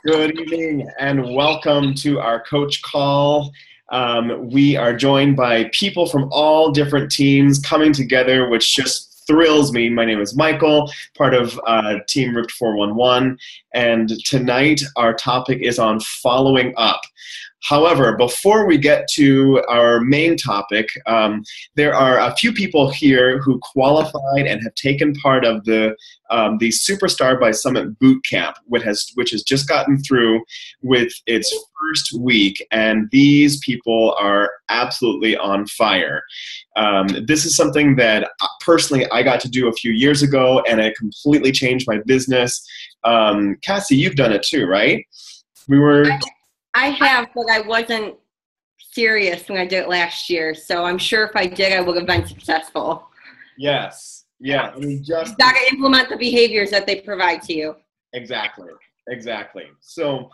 Good evening and welcome to our coach call. We are joined by people from all different teams coming together, which just thrills me. My name is Michael, part of Team Ripped 411, and tonight our topic is on following up. However, before we get to our main topic, there are a few people here who qualified and have taken part of the Superstar by Summit Boot Camp, which has just gotten through with its first week, and these people are absolutely on fire. This is something that personally I got to do a few years ago, and it completely changed my business. Cassie, you've done it too, right? I have, but I wasn't serious when I did it last year, so I'm sure if I did, I would have been successful. Yes. Yeah. I mean, you got to implement the behaviors that they provide to you. Exactly. So,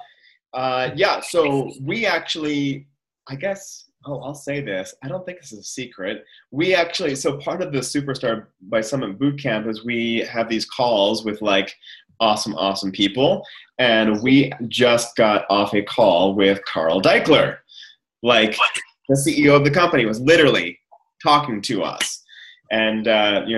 so we actually, I guess, I'll say this. I don't think this is a secret. So part of the Superstar by Summit Boot Camp is we have these calls with like awesome people. And we just got off a call with Carl Daikeler. Like, the CEO of the company was literally talking to us and,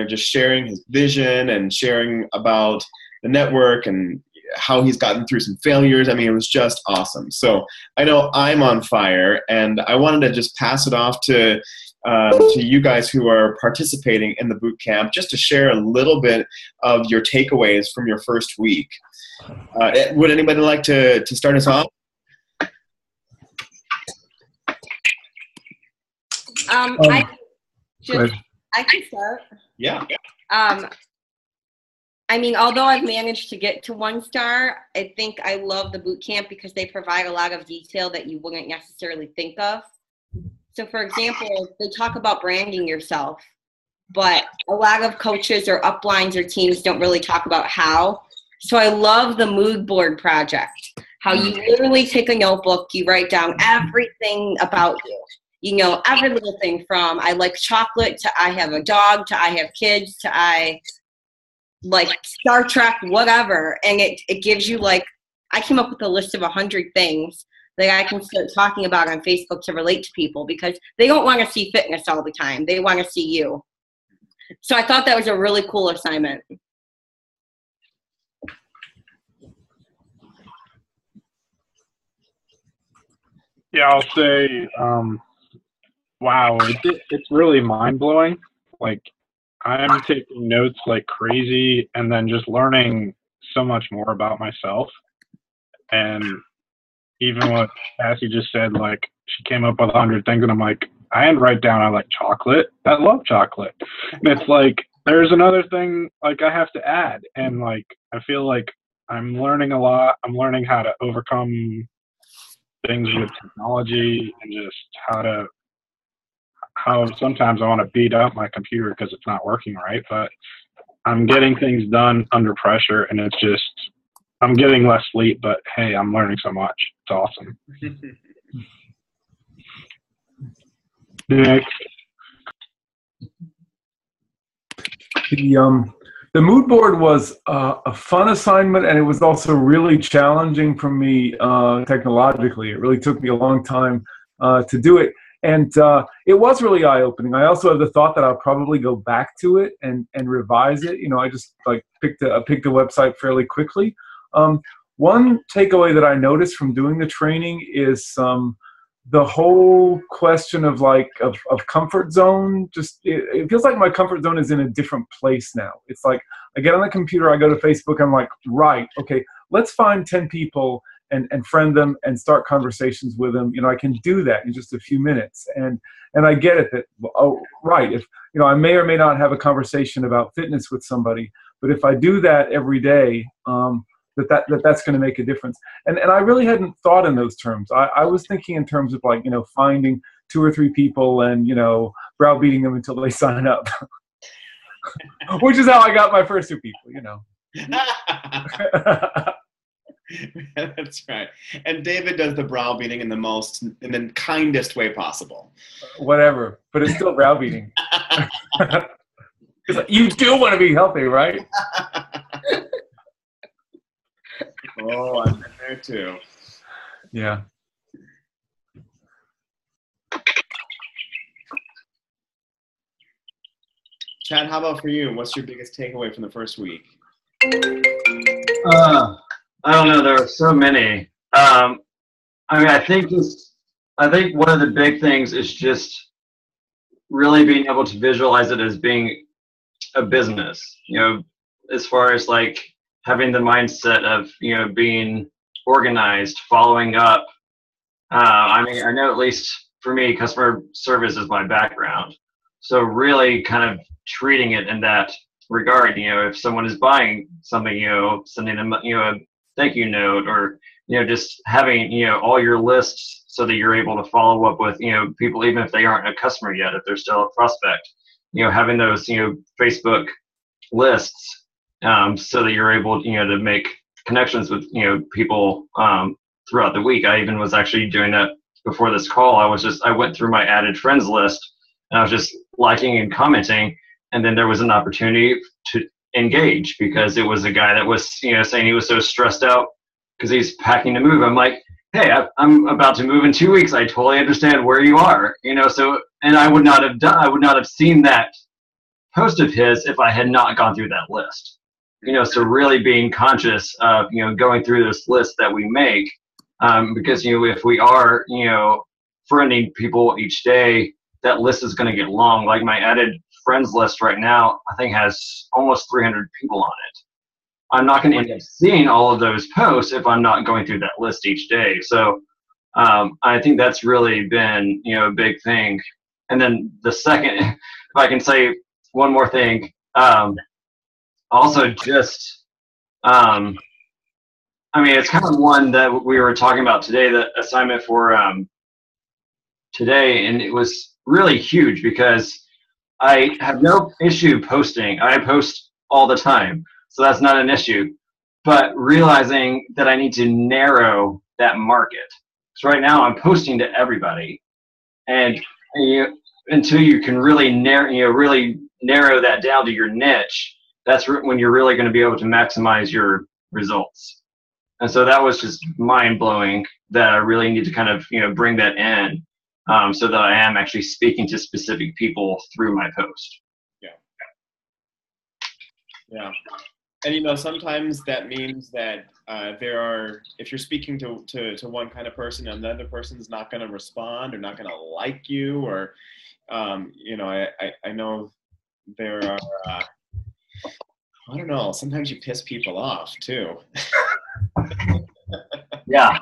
just sharing his vision and sharing about the network and how he's gotten through some failures. I mean, it was just awesome. So I know I'm on fire, and I wanted to just pass it off to you guys who are participating in the boot camp, just to share a little bit of your takeaways from your first week. Would anybody like to start us off? I can start. Yeah. I mean, although I've managed to get to 1 star, I think I love the boot camp because they provide a lot of detail that you wouldn't necessarily think of. So, for example, they talk about branding yourself, but a lot of coaches or uplines or teams don't really talk about how. So I love the mood board project, how you literally take a notebook, you write down everything about you. Every little thing from I like chocolate to I have a dog to I have kids to I like Star Trek, whatever. And it gives you I came up with a list of 100 things that I can start talking about on Facebook to relate to people because they don't want to see fitness all the time. They want to see you. So I thought that was a really cool assignment. Yeah, I'll say, wow, it's really mind-blowing. Like, I'm taking notes like crazy and then just learning so much more about myself. And even what Cassie just said, like, she came up with 100 things, and I'm like, I didn't write down I like chocolate. I love chocolate. And it's like, there's another thing, like, I have to add. And, like, I feel like I'm learning a lot. I'm learning how to overcome things with technology and just how sometimes I want to beat up my computer because it's not working right, but I'm getting things done under pressure, and it's just, I'm getting less sleep, but hey, I'm learning so much. It's awesome. Next. The mood board was a fun assignment, and it was also really challenging for me technologically. It really took me a long time to do it, and it was really eye-opening. I also have the thought that I'll probably go back to it and revise it. I just picked the website fairly quickly. One takeaway that I noticed from doing the training is the whole question of comfort zone. Just it feels like my comfort zone is in a different place now. It's like I get on the computer, I go to Facebook, I'm like, right, okay, let's find 10 people and friend them and start conversations with them. I can do that in just a few minutes. And I get it that, oh, right, if I may or may not have a conversation about fitness with somebody, but if I do that every day, that's going to make a difference. And I really hadn't thought in those terms. I was thinking in terms of finding 2 or 3 people and, browbeating them until they sign up, which is how I got my first 2 people, That's right. And David does the browbeating in the kindest way possible. Whatever, but it's still browbeating. You do want to be healthy, right? Oh, I've been there too. Yeah. Chad, how about for you? What's your biggest takeaway from the first week? I don't know. There are so many. I mean, I think one of the big things is just really being able to visualize it as being a business. You know, as far as like having the mindset of being organized, following up. I mean, I know at least for me, customer service is my background. So really kind of treating it in that regard, if someone is buying something, sending them, a thank you note, or, just having, all your lists so that you're able to follow up with, people, even if they aren't a customer yet, if they're still a prospect, having those, Facebook lists, so that you're able, to make connections with, people, throughout the week. I even was actually doing that before this call. I went through my added friends list, and I was just liking and commenting, and then there was an opportunity to engage because it was a guy that was, saying he was so stressed out because he's packing to move. I'm like, hey, I'm about to move in 2 weeks. I totally understand where you are, so, and I would not have seen that post of his if I had not gone through that list, so really being conscious of, going through this list that we make, because, if we are, friending people each day, that list is going to get long. Like my added friends list right now, I think has almost 300 people on it. I'm not going to end up seeing all of those posts if I'm not going through that list each day. So I think that's really been, a big thing. And then the second, if I can say one more thing, also just, I mean, it's kind of one that we were talking about today, the assignment for today, and it was really huge because I have no issue posting. I post all the time, so that's not an issue. But realizing that I need to narrow that market. So right now I'm posting to everybody, and until you can really narrow that down to your niche, that's when you're really going to be able to maximize your results. And so that was just mind blowing that I really need to kind of bring that in. So that I am actually speaking to specific people through my post. Yeah. And sometimes that means that if you're speaking to one kind of person and the other person's not going to respond or not going to like you, or I know there are I don't know, sometimes you piss people off too. Yeah,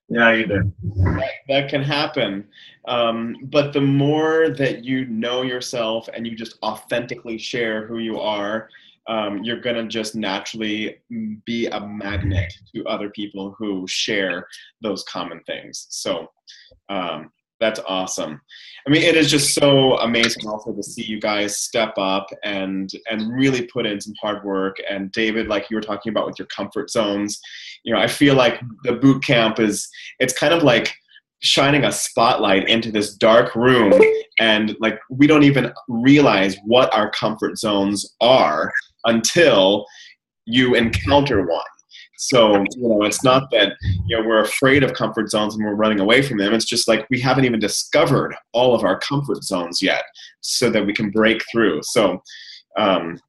you do. That can happen. But the more that you know yourself and you just authentically share who you are, you're going to just naturally be a magnet to other people who share those common things. So that's awesome. I mean, it is just so amazing also to see you guys step up and really put in some hard work. And David, like you were talking about with your comfort zones, I feel like the boot camp it's kind of like shining a spotlight into this dark room, and like we don't even realize what our comfort zones are until you encounter one. So, it's not that, we're afraid of comfort zones and we're running away from them. It's just like we haven't even discovered all of our comfort zones yet so that we can break through. So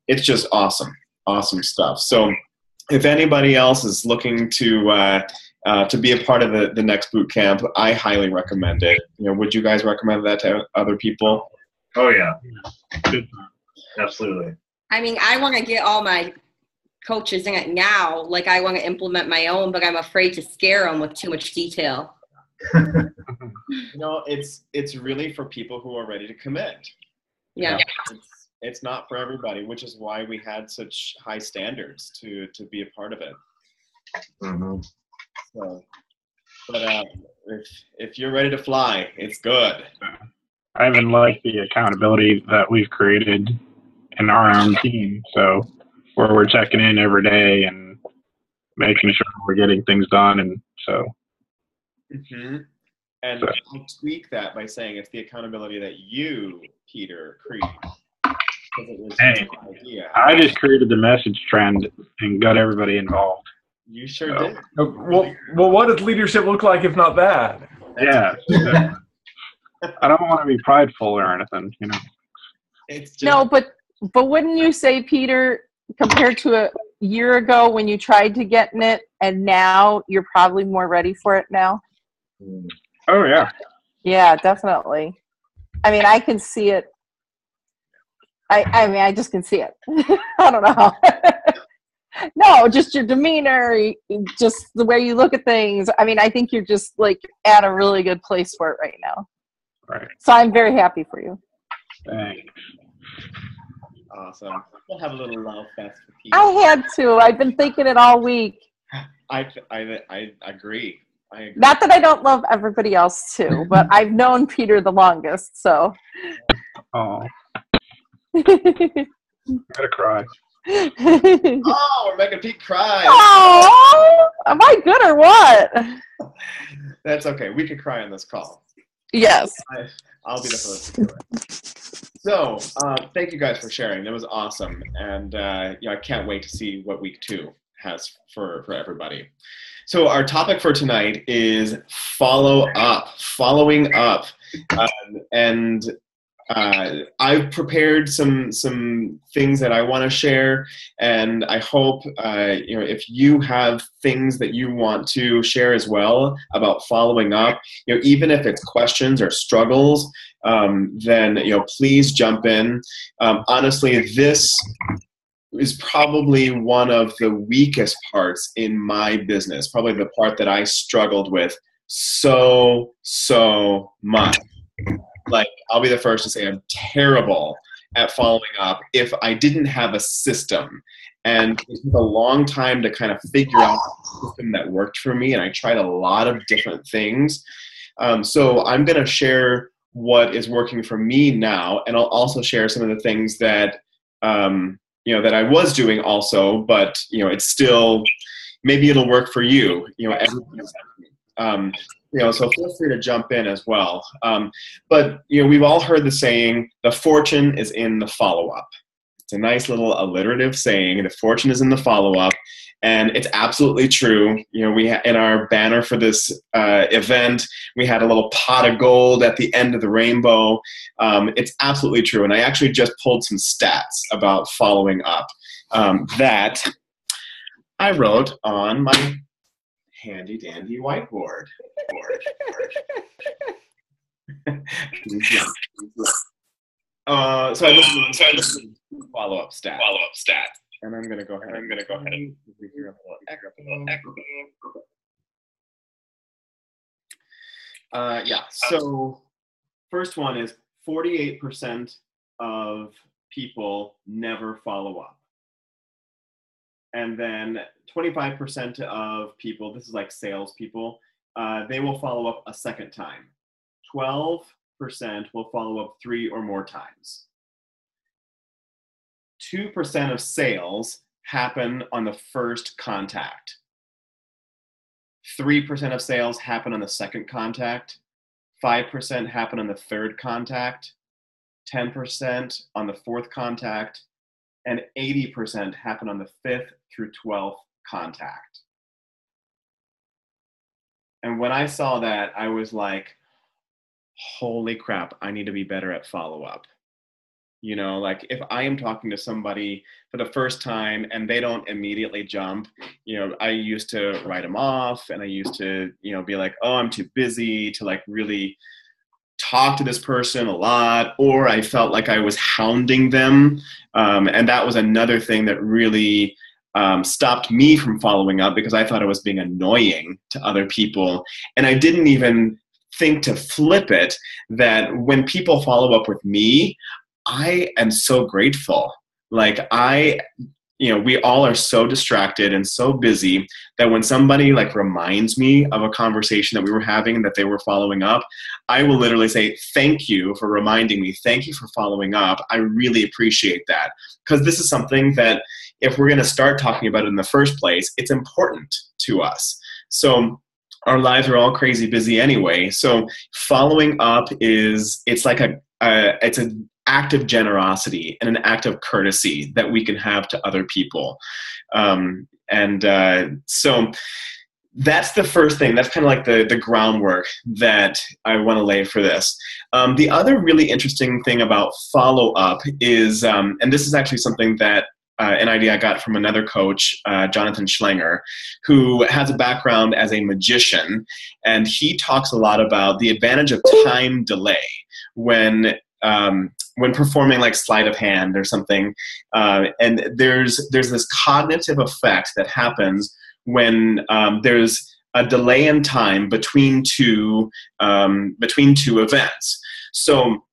it's just awesome stuff. So if anybody else is looking to be a part of the next boot camp, I highly recommend it. Would you guys recommend that to other people? Oh, yeah. Absolutely. I mean, I want to get all my coaches in it now. Like, I want to implement my own, but I'm afraid to scare them with too much detail. It's really for people who are ready to commit. Yeah. It's not for everybody, which is why we had such high standards to be a part of it. Mm-hmm. So, but if you're ready to fly, it's good. I even like the accountability that we've created in our own team. So where we're checking in every day and making sure we're getting things done. And so. Mm-hmm. And so. I'll tweak that by saying it's the accountability that you, Peter, created. Hey, I just created the message trend and got everybody involved. You sure did. Well, what does leadership look like if not that? Yeah. I don't want to be prideful or anything, you know. It's just, No, but wouldn't you say, Peter, compared to a year ago when you tried to get in it, and now you're probably more ready for it now? Oh, yeah. Yeah, definitely. I mean, I can see it. I mean, I just can see it. I don't know. No, just your demeanor, just the way you look at things. I mean, I think you're just like at a really good place for it right now. Right. So I'm very happy for you. Thanks. awesome. We'll have a little love fest for Pete. I had to. I've been thinking it all week. I agree. I agree. Not that I don't love everybody else too, but I've known Peter the longest, so. Oh, I'm gonna cry. Oh, we're making Pete cry. Oh, am I good or what? That's okay. We could cry on this call. Yes. I'll be the first to do it. So, thank you guys for sharing. That was awesome, and I can't wait to see what week 2 has for everybody. So, our topic for tonight is following up, and I've prepared some things that I want to share, and I hope if you have things that you want to share as well about following up, even if it's questions or struggles, then please jump in. Honestly, this is probably one of the weakest parts in my business, probably the part that I struggled with so much. Like, I'll be the first to say I'm terrible at following up if I didn't have a system. And it took a long time to kind of figure out a system that worked for me, and I tried a lot of different things. So I'm going to share what is working for me now, and I'll also share some of the things that that I was doing also, but it's still, maybe it'll work for you. So feel free to jump in as well. But we've all heard the saying, the fortune is in the follow-up. It's a nice little alliterative saying, the fortune is in the follow-up, and it's absolutely true. We in our banner for this event, we had a little pot of gold at the end of the rainbow. It's absolutely true, and I actually just pulled some stats about following up that I wrote on my handy dandy whiteboard. So I looked at follow-up stat. And I'm gonna go ahead and hear a little echo. So first one is 48% of people never follow up. And then 25% of people, this is like salespeople, they will follow up a second time. 12% will follow up 3 or more times. 2% of sales happen on the first contact. 3% of sales happen on the second contact. 5% happen on the third contact. 10% on the fourth contact. And 80% happen on the 5th through 12th contact. And when I saw that, I was like, holy crap, I need to be better at follow-up. Like, if I am talking to somebody for the first time and they don't immediately jump, I used to write them off, and I used to, be like, oh, I'm too busy to like really talk to this person a lot, or I felt like I was hounding them. And that was another thing that really stopped me from following up, because I thought I was being annoying to other people. And I didn't even think to flip it, that when people follow up with me, I am so grateful. Like, we all are so distracted and so busy that when somebody like reminds me of a conversation that we were having and that they were following up, I will literally say, thank you for reminding me. Thank you for following up. I really appreciate that. Because this is something that if we're going to start talking about it in the first place, it's important to us. So our lives are all crazy busy anyway. So following up it's an act of generosity and an act of courtesy that we can have to other people. So that's the first thing. That's kind of like the groundwork that I want to lay for this. The other really interesting thing about follow-up is, and this is actually something that an idea I got from another coach, Jonathan Schlanger, who has a background as a magician, and he talks a lot about the advantage of time delay when performing like sleight of hand or something. And there's this cognitive effect that happens when there's a delay in time between two events. So,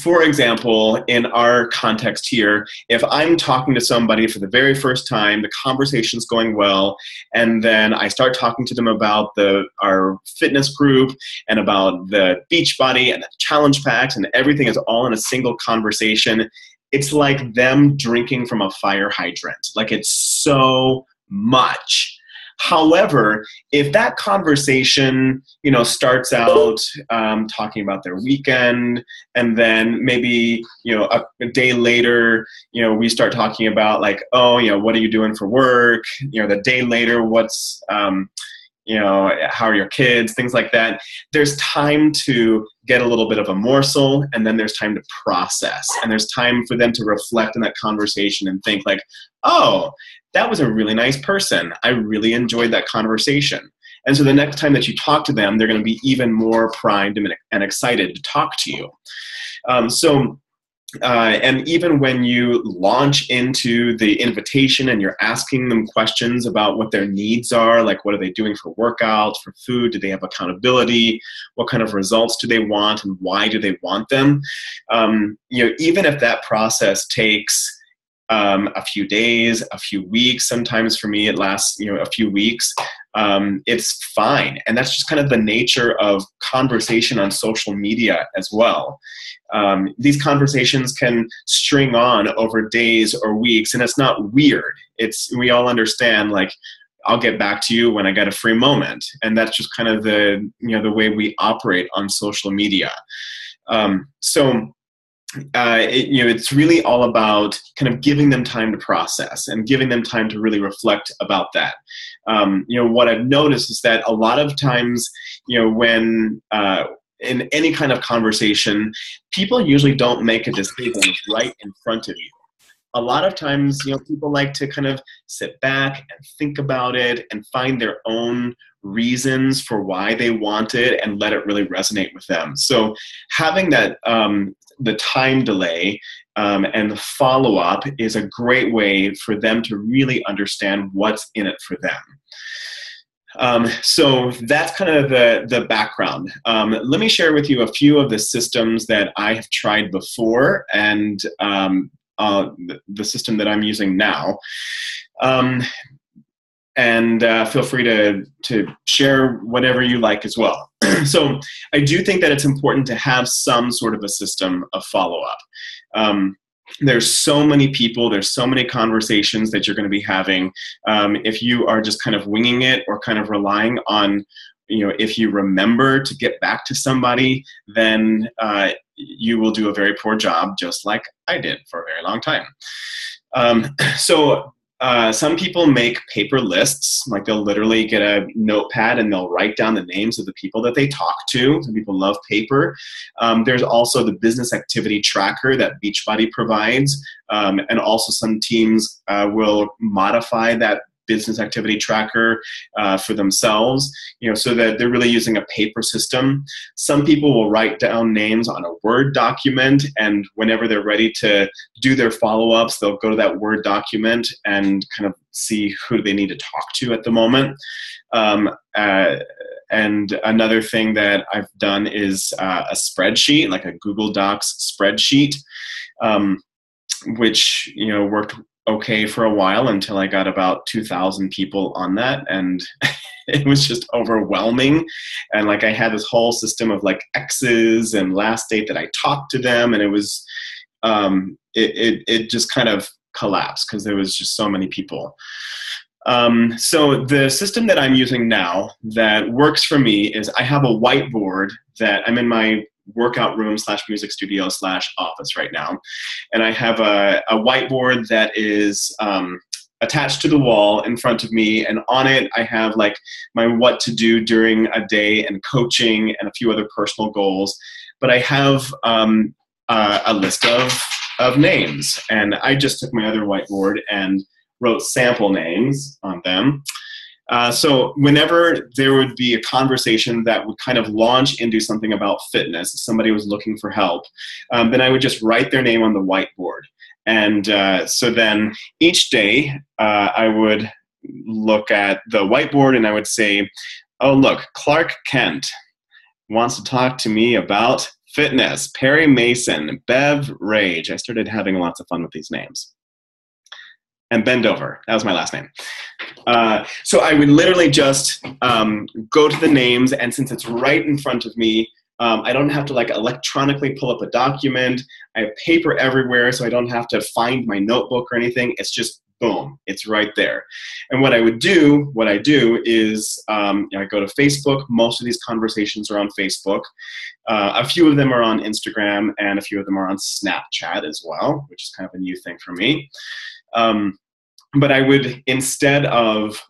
for example, in our context here, if I'm talking to somebody for the very first time, the conversation's going well, and then I start talking to them about our fitness group and about the Beachbody and the challenge packs, and everything is all in a single conversation, it's like them drinking from a fire hydrant. Like, it's so much. However, if that conversation, starts out talking about their weekend, and then maybe, a day later, we start talking about like, oh, what are you doing for work? The day later, what's, how are your kids? Things like that. There's time to get a little bit of a morsel, and then there's time to process, and there's time for them to reflect on that conversation and think like, oh, that was a really nice person. I really enjoyed that conversation. And so the next time that you talk to them, they're going to be even more primed and excited to talk to you. And even when you launch into the invitation and you're asking them questions about what their needs are, like what are they doing for workouts, for food, do they have accountability, what kind of results do they want, and why do they want them? Even if that process takes a few days, a few weeks, sometimes for me it lasts a few weeks, it's fine. And that's just kind of the nature of conversation on social media as well. These conversations can string on over days or weeks, and it's not weird. We all understand, like, I'll get back to you when I get a free moment. And that's just kind of the way we operate on social media. It's really all about kind of giving them time to process and giving them time to really reflect about that. What I've noticed is that a lot of times, when in any kind of conversation, people usually don't make a decision right in front of you. A lot of times, people like to kind of sit back and think about it and find their own reasons for why they want it and let it really resonate with them. So having that, the time delay and the follow-up is a great way for them to really understand what's in it for them. So that's kind of the background. Let me share with you a few of the systems that I have tried before and the system that I'm using now. And feel free to share whatever you like as well. So I do think that it's important to have some sort of a system of follow-up. There's so many people, there's so many conversations that you're going to be having. If you are just kind of winging it or kind of relying on, if you remember to get back to somebody, then you will do a very poor job, just like I did for a very long time. Some people make paper lists, like they'll literally get a notepad and they'll write down the names of the people that they talk to. Some people love paper. There's also the business activity tracker that Beachbody provides. And also some teams will modify that business activity tracker for themselves, so that they're really using a paper system. Some people will write down names on a Word document, and whenever they're ready to do their follow-ups, they'll go to that Word document and kind of see who they need to talk to at the moment. And another thing that I've done is a spreadsheet, like a Google Docs spreadsheet, which worked okay for a while until I got about 2,000 people on that, and it was just overwhelming. And like I had this whole system of like X's and last date that I talked to them, and it was it just kind of collapsed because there was just so many people. So the system that I'm using now that works for me is I have a whiteboard that I'm in my workout room / music studio / office right now. And I have a whiteboard that is attached to the wall in front of me, and on it I have like my what to do during a day and coaching and a few other personal goals. But I have a list of names, and I just took my other whiteboard and wrote sample names on them. So whenever there would be a conversation that would kind of launch into something about fitness, if somebody was looking for help, then I would just write their name on the whiteboard. And so then each day I would look at the whiteboard and I would say, oh, look, Clark Kent wants to talk to me about fitness. Perry Mason, Bev Rage. I started having lots of fun with these names. And Bendover. That was my last name. So I would literally just go to the names, and since it's right in front of me, I don't have to like electronically pull up a document. I have paper everywhere, so I don't have to find my notebook or anything. It's just boom, it's right there. And what I do is I go to Facebook. Most of these conversations are on Facebook. A few of them are on Instagram, and a few of them are on Snapchat as well, which is kind of a new thing for me. But I would, instead of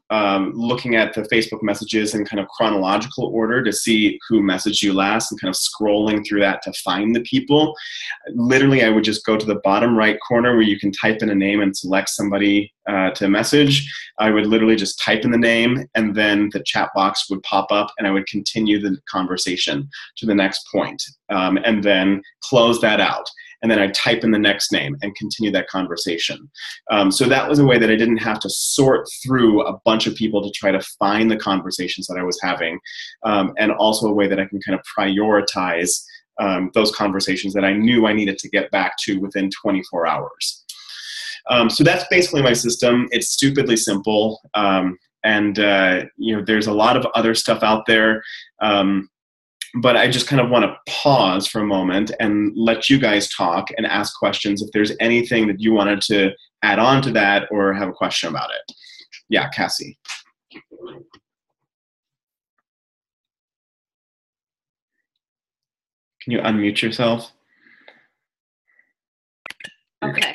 looking at the Facebook messages in kind of chronological order to see who messaged you last and kind of scrolling through that to find the people, literally I would just go to the bottom right corner where you can type in a name and select somebody to message. I would literally just type in the name, and then the chat box would pop up, and I would continue the conversation to the next point, and then close that out. And then I'd type in the next name and continue that conversation. So that was a way that I didn't have to sort through a bunch of people to try to find the conversations that I was having, and also a way that I can kind of prioritize those conversations that I knew I needed to get back to within 24 hours. So that's basically my system. It's stupidly simple, and there's a lot of other stuff out there. But I just kind of want to pause for a moment and let you guys talk and ask questions if there's anything that you wanted to add on to that or have a question about it. Yeah, Cassie. Can you unmute yourself? Okay.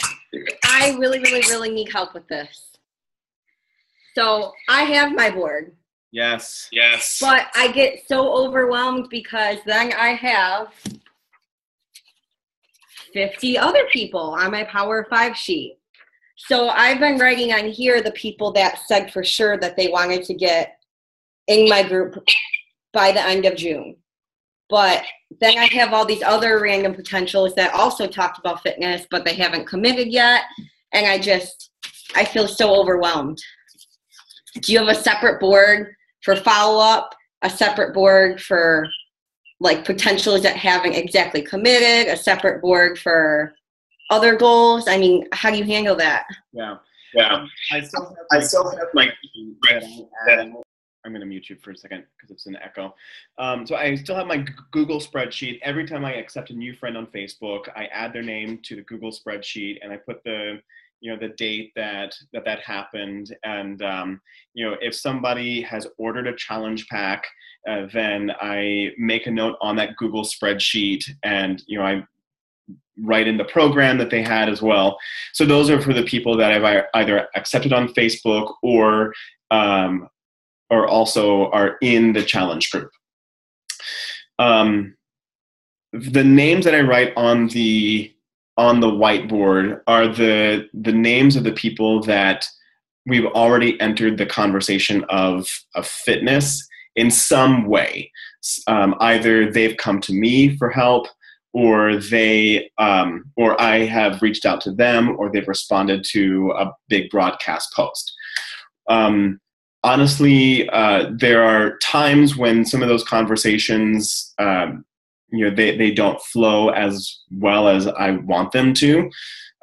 I really, really, really need help with this. So I have my board. Yes. But I get so overwhelmed because then I have 50 other people on my Power 5 sheet. So I've been writing on here the people that said for sure that they wanted to get in my group by the end of June. But then I have all these other random potentials that also talked about fitness, but they haven't committed yet. And I feel so overwhelmed. Do you have a separate board for follow-up, a separate board for like potentials that haven't exactly committed, a separate board for other goals? I mean, how do you handle that? Yeah. I still have my I'm going to mute you for a second because it's an echo. So I still have my Google spreadsheet. Every time I accept a new friend on Facebook, I add their name to the Google spreadsheet, and I put the date that happened. And, if somebody has ordered a challenge pack, then I make a note on that Google spreadsheet, and, I write in the program that they had as well. So those are for the people that I've either accepted on Facebook or also are in the challenge group. The names that I write on the whiteboard are the names of the people that we've already entered the conversation of fitness in some way. Either they've come to me for help, or or I have reached out to them, or they've responded to a big broadcast post. Honestly, there are times when some of those conversations, they don't flow as well as I want them to.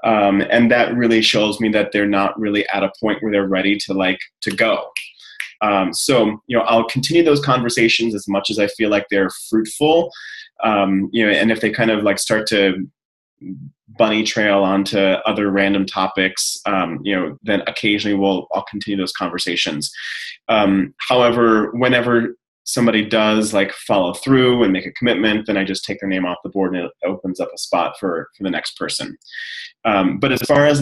And that really shows me that they're not really at a point where they're ready to go. So, I'll continue those conversations as much as I feel like they're fruitful. And if they kind of start to bunny trail onto other random topics, then occasionally I'll continue those conversations. However, whenever somebody does follow through and make a commitment, then I just take their name off the board and it opens up a spot for the next person. But as far as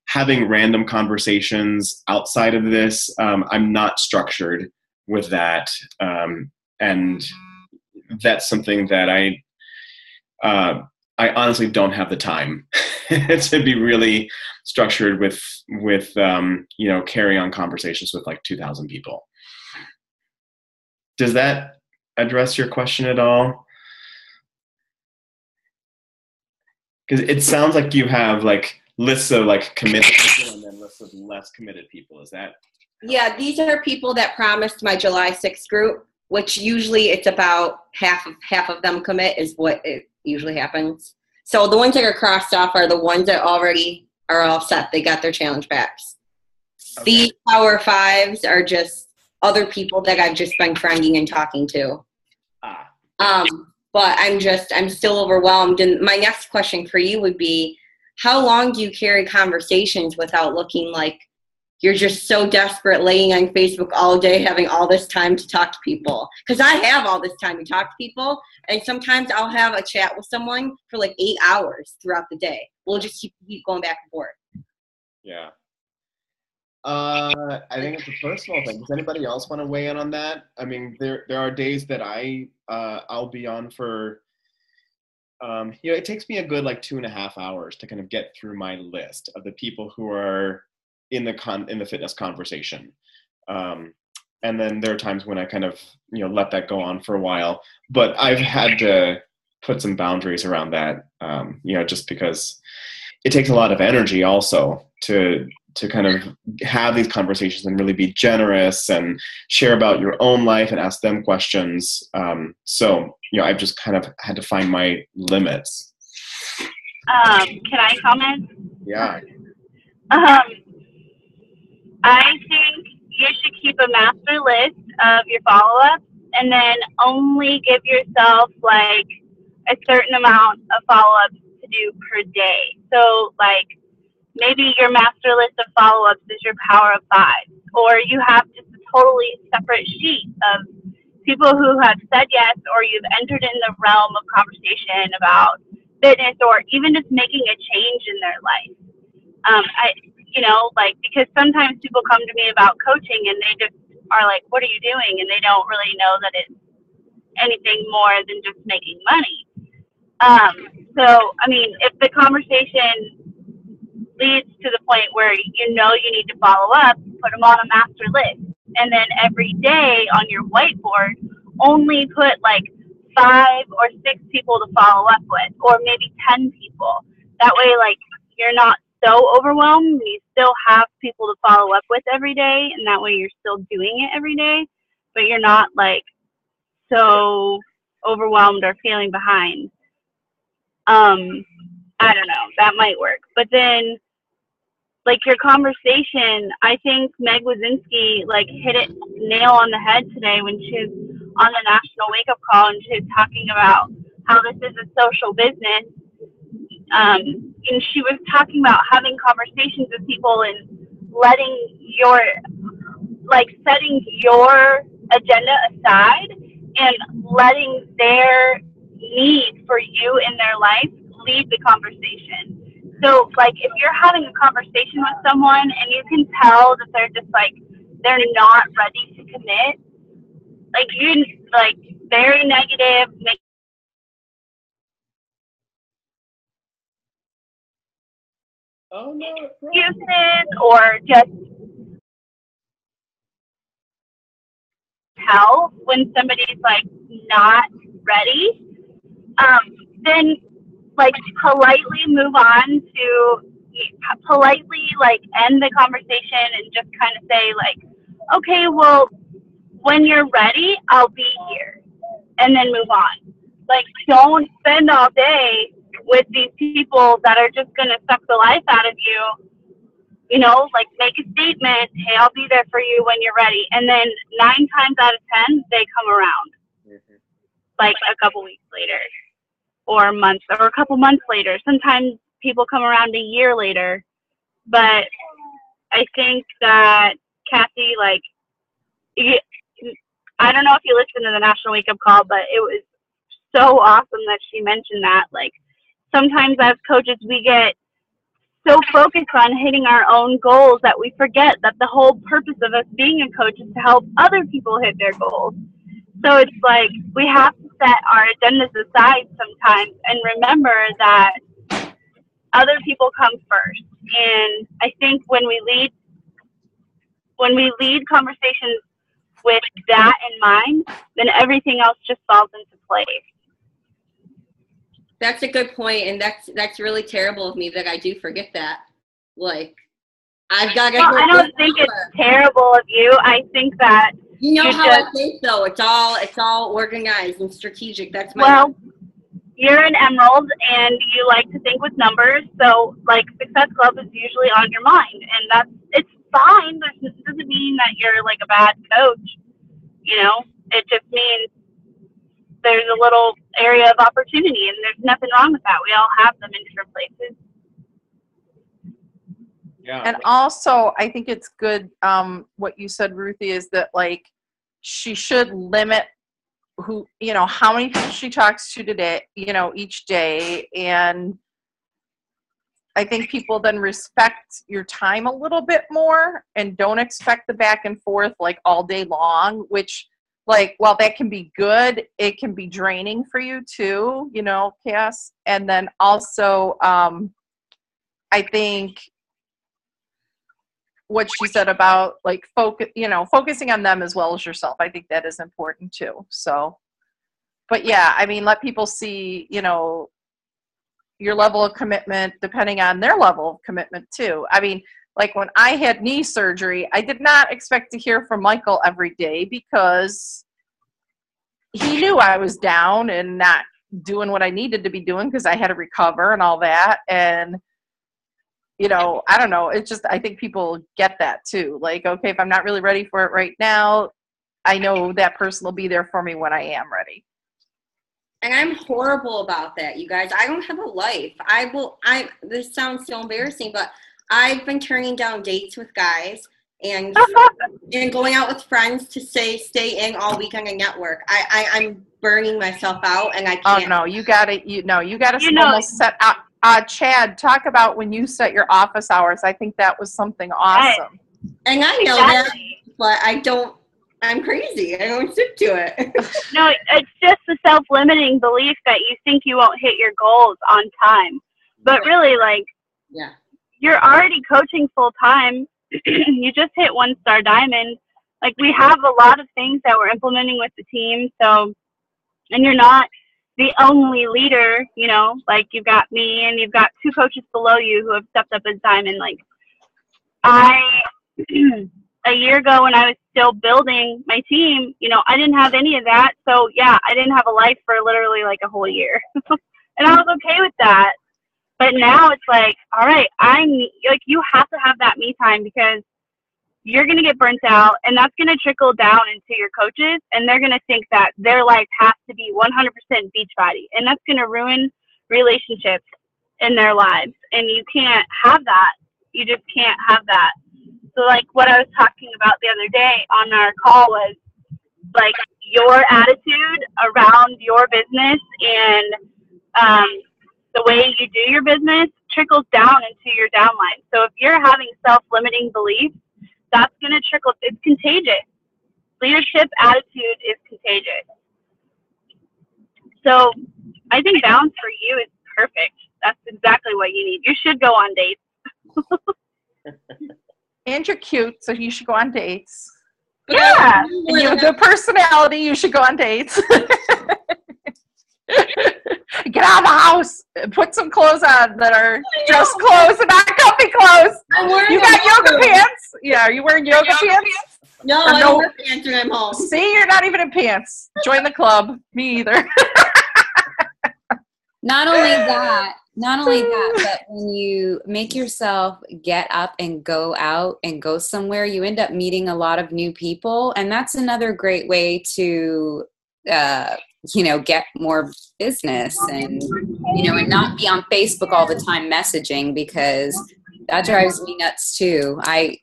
having random conversations outside of this. I'm not structured with that. And that's something that I honestly don't have the time to be really structured with carry on conversations with like 2,000 people. Does that address your question at all? Because it sounds like you have like lists of like committed people and then lists of less committed people. Is that? Yeah, these are people that promised my July 6th group, which usually it's about half of them commit is what it usually happens. So the ones that are crossed off are the ones that already are all set. They got their challenge packs. Okay. These Power Fives are just other people that I've just been friending and talking to. But I'm still overwhelmed. And my next question for you would be, how long do you carry conversations without looking like you're just so desperate, laying on Facebook all day, having all this time to talk to people? Because I have all this time to talk to people, and sometimes I'll have a chat with someone for like 8 hours throughout the day. We'll just keep going back and forth. Yeah. I think it's a personal thing. Does anybody else want to weigh in on that? I mean, there are days that I'll be on for, it takes me a good like 2.5 hours to kind of get through my list of the people who are in the fitness conversation. And then there are times when I kind of, let that go on for a while, but I've had to put some boundaries around that, just because it takes a lot of energy also to kind of have these conversations and really be generous and share about your own life and ask them questions. So, I've just kind of had to find my limits. Can I comment? Yeah. I think you should keep a master list of your follow-ups and then only give yourself like a certain amount of follow-ups to do per day. So like maybe your master list of follow-ups is your Power of 5, or you have just a totally separate sheet of people who have said yes, or you've entered in the realm of conversation about fitness, or even just making a change in their life. Because sometimes people come to me about coaching and they just are like, what are you doing? And they don't really know that it's anything more than just making money. If the conversation leads to the point where you need to follow up, put them on a master list. And then every day on your whiteboard, only put like 5 or 6 people to follow up with, or maybe 10 people. That way, like, you're not so overwhelmed. You still have people to follow up with every day, and that way you're still doing it every day, but you're not like so overwhelmed or feeling behind. I don't know, that might work. But then like your conversation, I think Meg Wazinski like hit it nail on the head today when she was on the National Wake Up Call, and she was talking about how this is a social business. And she was talking about having conversations with people and setting your agenda aside and letting their need for you in their life lead the conversation. So, like, if you're having a conversation with someone and you can tell that they're just, like, they're not ready to commit, like, very negative, make excuses, or just tell when somebody's, like, not ready, then like politely move on to like end the conversation and just kind of say like, okay, well, when you're ready, I'll be here, and then move on. Like, don't spend all day with these people that are just going to suck the life out of you. Like, make a statement, hey, I'll be there for you when you're ready. And then 9 times out of 10, they come around, like a couple weeks later, or months, or a couple months later. Sometimes people come around a year later. But I think that Kathy, like, I don't know if you listened to the National Wake Up Call, but it was so awesome that she mentioned that. Like, sometimes as coaches, we get so focused on hitting our own goals that we forget that the whole purpose of us being a coach is to help other people hit their goals. So it's like we have to set our agendas aside sometimes and remember that other people come first. And I think when we lead conversations with that in mind, then everything else just falls into place. That's a good point, and that's really terrible of me that I do forget that. Like, I've got to. Well, I don't think it's terrible of you. I think that you know how I think, though. It's all organized and strategic. That's my. Well, you're an emerald, and you like to think with numbers. So, like, Success Club is usually on your mind, and it's fine. It doesn't mean that you're like a bad coach. You know, it just means there's a little area of opportunity, and there's nothing wrong with that. We all have them in different places. Yeah. And also, I think it's good, what you said, Ruthie, is that, like, she should limit who, you know, how many people she talks to today, you know, each day. And I think people then respect your time a little bit more and don't expect the back and forth, like, all day long, which, like, while that can be good, it can be draining for you too, you know, Cass. And then also, I think what she said about, like, focusing on them as well as yourself, I think that is important too. So, but yeah, I mean, let people see, you know, your level of commitment depending on their level of commitment too. I mean, like, when I had knee surgery, I did not expect to hear from Michael every day because he knew I was down and not doing what I needed to be doing because I had to recover and all that. And, you know, I don't know. It's just, I think people get that too. Like, okay, if I'm not really ready for it right now, I know that person will be there for me when I am ready. And I'm horrible about that, you guys. I don't have a life. This sounds so embarrassing, but I've been turning down dates with guys and going out with friends to stay in all weekend and network. I'm burning myself out, and I can't. Oh no, you gotta almost set out. Chad, talk about when you set your office hours. I think that was something awesome. And I know that, but I don't. I'm crazy. I don't stick to it. No, it's just the self-limiting belief that you think you won't hit your goals on time. But really, like, yeah, you're already coaching full time. You just hit 1-star diamond. Like, we have a lot of things that we're implementing with the team. So, and you're not the only leader, you know, like, you've got me and you've got 2 coaches below you who have stepped up as diamond. Like, a year ago when I was still building my team, you know, I didn't have any of that. So yeah, I didn't have a life for literally like a whole year. And I was okay with that. But now it's like, all right, you have to have that me time because you're going to get burnt out, and that's going to trickle down into your coaches, and they're going to think that their life has to be 100% Beachbody, and that's going to ruin relationships in their lives. And you can't have that. You just can't have that. So, like, what I was talking about the other day on our call was, like, your attitude around your business and the way you do your business trickles down into your downline. So if you're having self-limiting beliefs, that's going to trickle. It's contagious. Leadership attitude is contagious. So I think balance for you is perfect. That's exactly what you need. You should go on dates. And you're cute, so you should go on dates. Yeah. And you have a good personality, you should go on dates. Get out of the house. Put some clothes on that are dress clothes and not comfy clothes. You got yoga pants? Yeah, are you wearing yoga pants? No, I don't wear pants when I'm home. See, you're not even in pants. Join the club. Me either. Not only that, but when you make yourself get up and go out and go somewhere, you end up meeting a lot of new people. And that's another great way to, get more business and not be on Facebook all the time messaging, because that drives me nuts too. I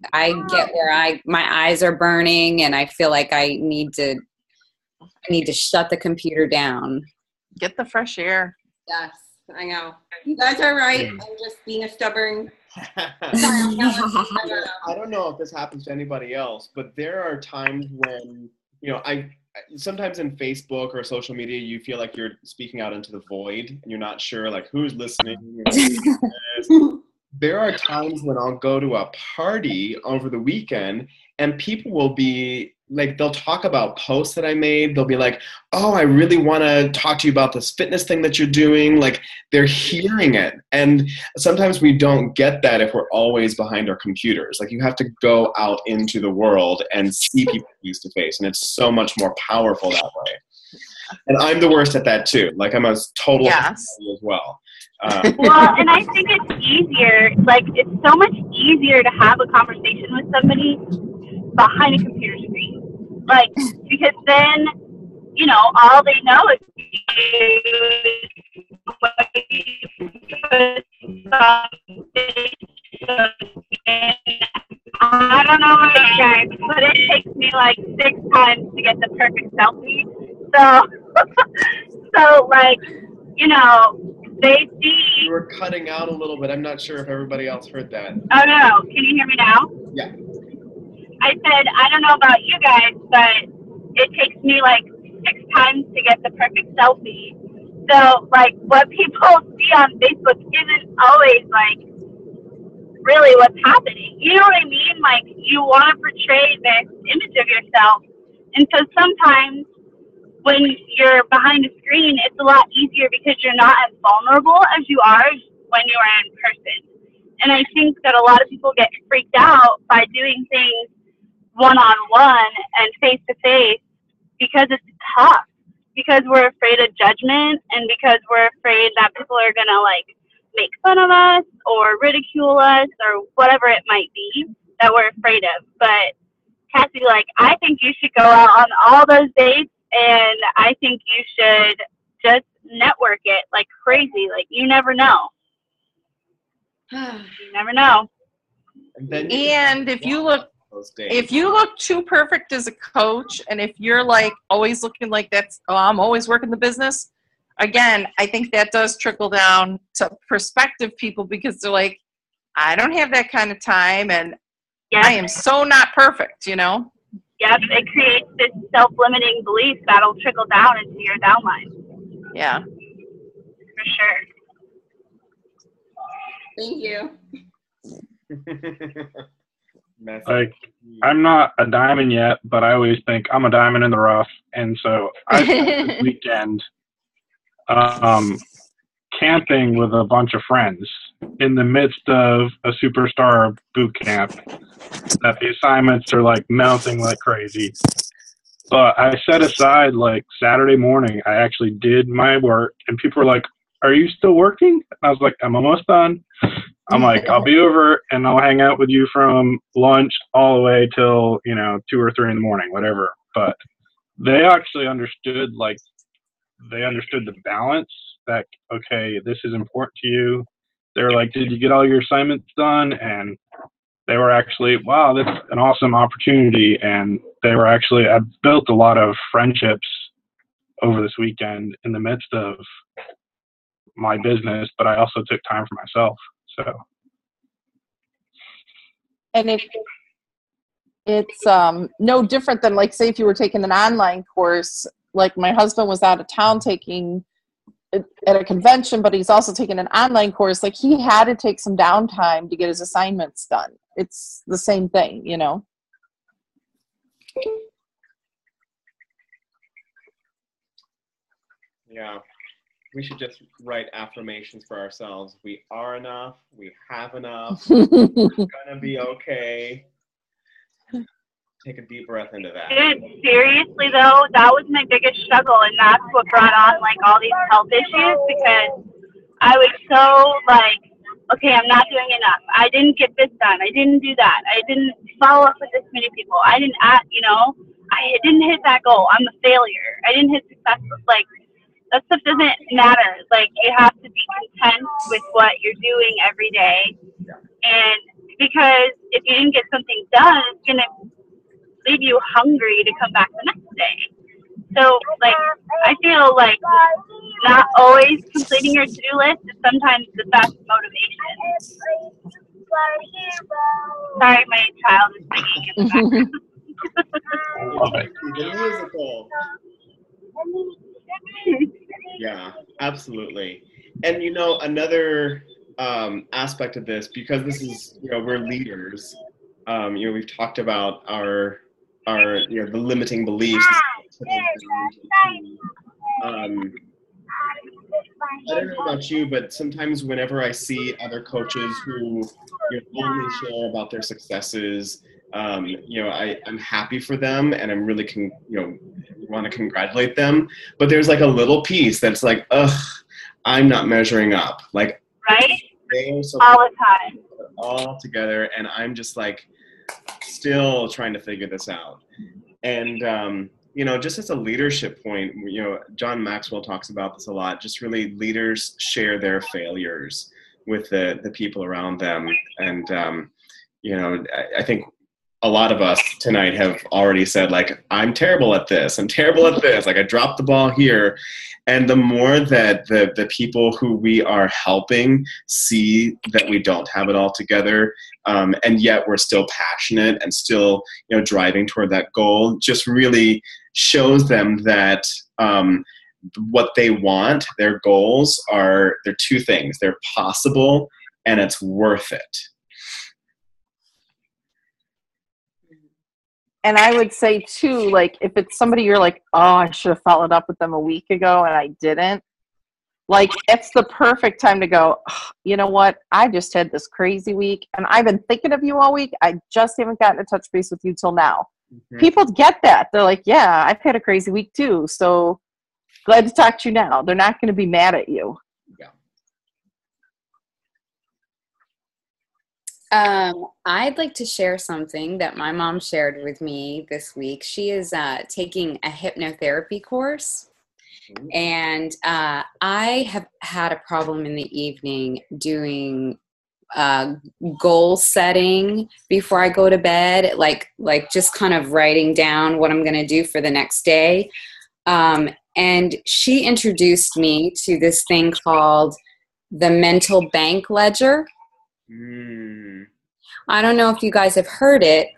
get where my eyes are burning and I feel like I need to shut the computer down. Get the fresh air. Yes, I know. You guys are right. I'm just being a stubborn I don't know if this happens to anybody else, but there are times when, I sometimes in Facebook or social media, you feel like you're speaking out into the void and you're not sure like who's listening. There are times when I'll go to a party over the weekend and people will be like, they'll talk about posts that I made. They'll be like, oh, I really want to talk to you about this fitness thing that you're doing. Like, they're hearing it. And sometimes we don't get that if we're always behind our computers. Like, you have to go out into the world and see people face to face. And it's so much more powerful that way. And I'm the worst at that too. Like, I'm a total as well. Well, and I think it's easier. Like, it's so much easier to have a conversation with somebody behind a computer screen. Like, because then, all they know is I don't know about you guys, but it takes me like 6 times to get the perfect selfie. So like, they see. You were cutting out a little bit. I'm not sure if everybody else heard that. Oh no, can you hear me now? Yeah. I said, I don't know about you guys, but it takes me like 6 times to get the perfect selfie. So, like, what people see on Facebook isn't always, like, really what's happening. You know what I mean? Like, you want to portray this image of yourself. And so sometimes when you're behind a screen, it's a lot easier because you're not as vulnerable as you are when you are in person. And I think that a lot of people get freaked out by doing things one-on-one and face-to-face because it's tough, because we're afraid of judgment and because we're afraid that people are going to, like, make fun of us or ridicule us or whatever it might be that we're afraid of. But, Cassie, like, I think you should go out on all those dates, and I think you should just network it like crazy. Like, you never know. You never know. And if you look too perfect as a coach, and if you're like always looking like I'm always working the business, again, I think that does trickle down to prospective people because they're like, I don't have that kind of time, and I am so not perfect, Yep, it creates this self-limiting belief that'll trickle down into your downline. Yeah. For sure. Thank you. Like, I'm not a diamond yet, but I always think I'm a diamond in the rough. And so I spent this weekend camping with a bunch of friends in the midst of a superstar boot camp that the assignments are like mounting like crazy. But I set aside like Saturday morning, I actually did my work, and people were like, are you still working? And I was like, I'm almost done. I'm like, I'll be over and I'll hang out with you from lunch all the way till, 2 or 3 in the morning, whatever. But they actually understood, they understood the balance that, okay, this is important to you. They were like, did you get all your assignments done? And they were actually, wow, that's an awesome opportunity. And they were actually, I built a lot of friendships over this weekend in the midst of my business, but I also took time for myself. So. And it's no different than, like, say if you were taking an online course, like my husband was out of town taking at a convention, but he's also taking an online course. Like, he had to take some downtime to get his assignments done. It's the same thing, Yeah. We should just write affirmations for ourselves. We are enough. We have enough. We're gonna be okay. Take a deep breath into that. Dude, seriously though, that was my biggest struggle, and that's what brought on like all these health issues, because I was so like, okay, I'm not doing enough. I didn't get this done. I didn't do that. I didn't follow up with this many people. I didn't I didn't hit that goal. I'm a failure. I didn't hit success. Like, that stuff doesn't matter. Like, you have to be content with what you're doing every day. And because if you didn't get something done, it's going to leave you hungry to come back the next day. So, like, I feel like not always completing your to-do list is sometimes the best motivation. Sorry, my child is singing in the background. I love it. The musical. Yeah, absolutely. And another aspect of this, because this is we're leaders. We've talked about our the limiting beliefs. I don't know about you, but sometimes whenever I see other coaches who only share about their successes, I'm happy for them, and I'm really want to congratulate them. But there's like a little piece that's like, ugh, I'm not measuring up. Like, right? They are so all the time, all together, and I'm just like still trying to figure this out. And just as a leadership point, John Maxwell talks about this a lot. Just really, leaders share their failures with the people around them, and I think a lot of us tonight have already said, like, I'm terrible at this. I'm terrible at this. Like, I dropped the ball here. And the more that the people who we are helping see that we don't have it all together, and yet we're still passionate and still, driving toward that goal, just really shows them that what they want, their goals they're two things. They're possible, and it's worth it. And I would say too, like, if it's somebody you're like, oh, I should have followed up with them a week ago and I didn't, like, it's the perfect time to go, oh, you know what? I just had this crazy week and I've been thinking of you all week. I just haven't gotten to touch base with you till now. Mm-hmm. People get that. They're like, yeah, I've had a crazy week too. So glad to talk to you now. They're not going to be mad at you. I'd like to share something that my mom shared with me this week. She is taking a hypnotherapy course, and I have had a problem in the evening doing goal setting before I go to bed, like just kind of writing down what I'm going to do for the next day. And she introduced me to this thing called the mental bank ledger. I don't know if you guys have heard it,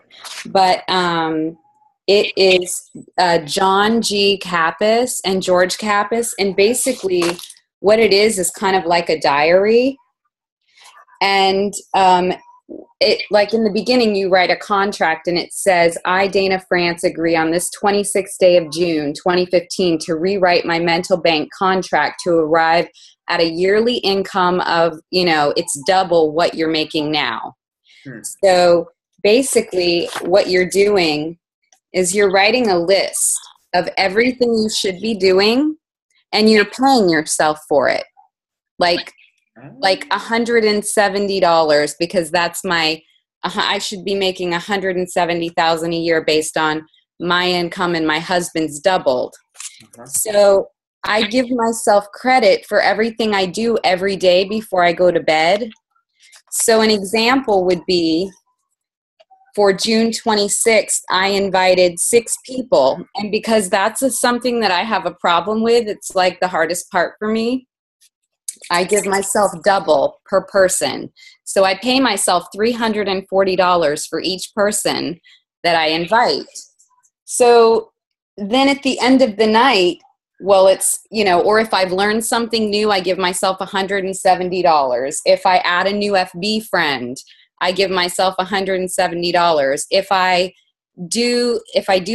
but it is John G. Kappas and George Kappas, and basically what it is kind of like a diary. And it, like, in the beginning, you write a contract, and it says, I, Dana France, agree on this 26th day of June, 2015, to rewrite my mental bank contract to arrive at a yearly income of, it's double what you're making now. So basically what you're doing is you're writing a list of everything you should be doing, and you're paying yourself for it. Like $170, because that's I should be making $170,000 a year based on my income, and my husband's doubled. So I give myself credit for everything I do every day before I go to bed. So an example would be, for June 26th, I invited 6 people. And because that's something that I have a problem with, it's like the hardest part for me, I give myself double per person. So I pay myself $340 for each person that I invite. So then at the end of the night, well, it's, or if I've learned something new, I give myself $170. If I add a new FB friend, I give myself $170. If I do